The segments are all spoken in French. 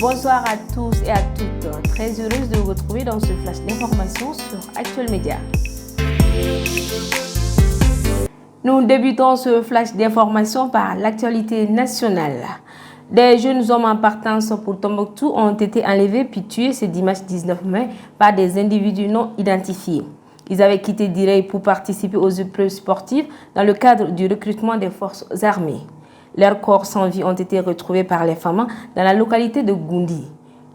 Bonsoir à tous et à toutes. Très heureuse de vous retrouver dans ce flash d'information sur Actuel Média. Nous débutons ce flash d'information par l'actualité nationale. Des jeunes hommes en partance pour Tombouctou ont été enlevés puis tués ce dimanche 19 mai par des individus non identifiés. Ils avaient quitté Direy pour participer aux épreuves sportives dans le cadre du recrutement des forces armées. Leurs corps sans vie ont été retrouvés par les femmes dans la localité de Goundi,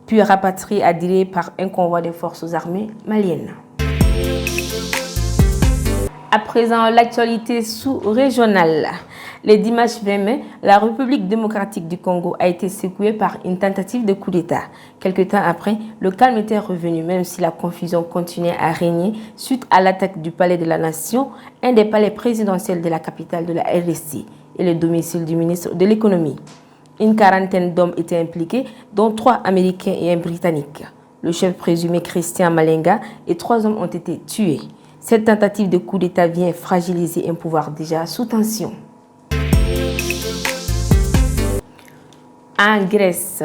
puis rapatriés à Direy par un convoi des forces armées maliennes. À présent, l'actualité sous-régionale. Le dimanche 20 mai, la République démocratique du Congo a été secouée par une tentative de coup d'État. Quelque temps après, le calme était revenu, même si la confusion continuait à régner suite à l'attaque du Palais de la Nation, un des palais présidentiels de la capitale de la RDC et le domicile du ministre de l'Économie. Une quarantaine d'hommes étaient impliqués, dont 3 Américains et un Britannique. Le chef présumé Christian Malenga et 3 hommes ont été tués. Cette tentative de coup d'État vient fragiliser un pouvoir déjà sous tension. En Grèce,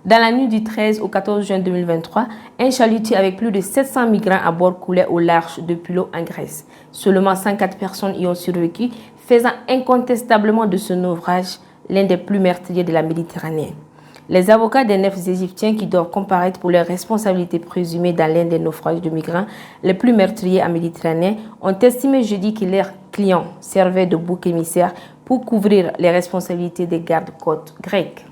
dans la nuit du 13 au 14 juin 2023, un chalutier avec plus de 700 migrants à bord coulait au large de Pylos en Grèce. Seulement 104 personnes y ont survécu, faisant incontestablement de ce naufrage l'un des plus meurtriers de la Méditerranée. Les avocats des 9 Égyptiens qui doivent comparaître pour leurs responsabilités présumées dans l'un des naufrages de migrants les plus meurtriers en Méditerranée ont estimé jeudi que leurs clients servaient de bouc émissaire pour couvrir les responsabilités des gardes-côtes grecs.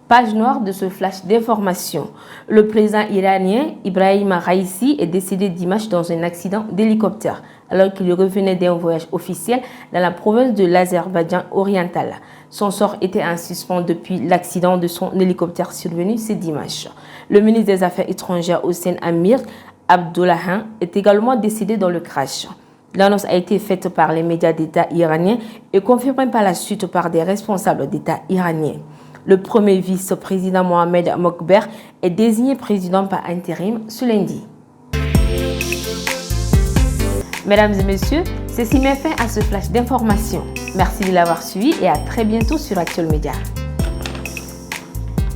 Page noire de ce flash d'information. Le président iranien Ibrahim Raïssi est décédé dimanche dans un accident d'hélicoptère alors qu'il revenait d'un voyage officiel dans la province de l'Azerbaïdjan oriental. Son sort était en suspens depuis l'accident de son hélicoptère survenu ce dimanche. Le ministre des Affaires étrangères Hossein Amir Abdollahian est également décédé dans le crash. L'annonce a été faite par les médias d'État iraniens et confirmée par la suite par des responsables d'État iraniens. Le premier vice-président Mohamed Mokber est désigné président par intérim ce lundi. Mesdames et messieurs, ceci met fin à ce flash d'information. Merci de l'avoir suivi et à très bientôt sur Actuel Média.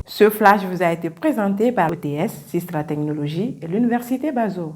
Ce flash vous a été présenté par ETS, Sistra Technologies et l'Université Bazo.